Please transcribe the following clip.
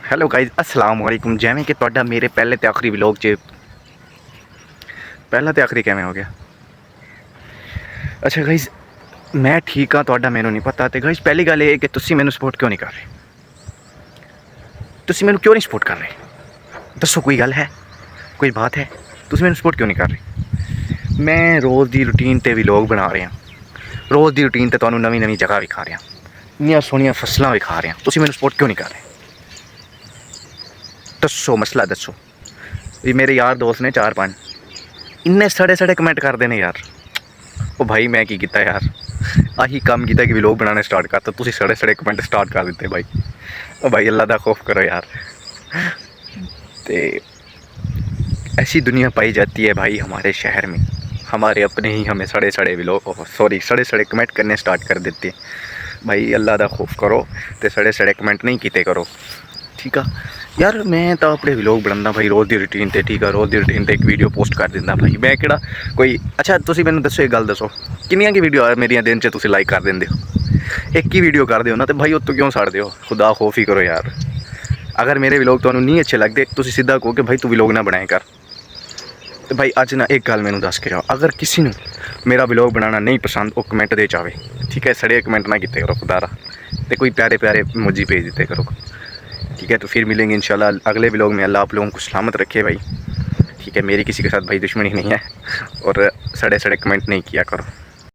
Hello guys अस्सलाम वालेकुम। जिवें कि तुहाडा मेरे पहले तो आखिरी व्लॉग च पहला तो आखिरी किवें हो गया। अच्छा गाइज मैं ठीक हाँ, तुहाडा मैनू नहीं पता। तो गाइज पहली गल ये कि तुसीं मैनू सपोर्ट क्यों नहीं कर रहे? तुसीं मैनू क्यों नहीं सपोर्ट कर रहे? दसो, कोई गल है, कोई बात है? तुसीं मैनू सपोर्ट क्यों नहीं कर रहे? मैं रोज़ की रूटीन ते व्लॉग बना रहा, रोज़ की रूटीन ते तुहानू नवीं नवीं जगह विखा रहा, इन्नियां सोहणियां फसलां विखा रहा। तुसीं मैनू सपोर्ट क्यों नहीं कर रहे? दसो, मसला दसो। ये मेरे यार दोस्त ने 4-5 इन्ने सड़े सड़े कमेंट करते हैं यार। ओ भाई मैं की किया यार, आही काम किया कि व्लॉग बनाने स्टार्ट करता, तुसीं सड़े सड़े कमेंट स्टार्ट कर देते भाई। ओ भाई अल्लाह दा खौफ करो यार। ते ऐसी दुनिया पाई जाती है भाई हमारे शहर में, हमारे अपने ही हमें सड़े सड़े व्लॉग सॉरी सड़े सड़े कमेंट करने स्टार्ट कर देते भाई। अल्लाह दा खौफ करो तो सड़े सड़े कमेंट नहीं किते करो, ठीक है यार। मैं तो अपने व्लॉग बनाना भाई रोज़ की रूटीन ते, ठीक है। रोज़ की रूटीन ते एक वीडियो पोस्ट कर दिंदा भाई, मैं केड़ा कोई। अच्छा तुसीं मैनू दसो, एक गल दसो, किन्नियां की वीडियो मेरियां दिन च तुसीं लाइक कर देंदे हो? एक ही वीडियो कर दिओ ना, तो भाई उत्तों क्यों सड़दे हो? खुदा खौफ ही करो यार। अगर मेरे व्लॉग तुहानू नहीं अच्छे लगते, तुसीं सीधा कहो कि भाई तू व्लॉग ना बनाया कर। तो भाई अज ना एक गल मैनू दस के जाओ, अगर किसी ने मेरा व्लॉग बनाना नहीं पसंद, वो कमेंट दे जावे, ठीक है। सड़े कमेंट ना किते करो खुदारा, तो कोई प्यारे प्यारे इमोजी भेज देते करो, ठीक है। तो फिर मिलेंगे इंशाल्लाह अगले व्लॉग में। अल्लाह आप लोगों को सलामत रखे भाई, ठीक है। मेरी किसी के साथ भाई दुश्मनी नहीं है, और सड़े सड़े कमेंट नहीं किया करो।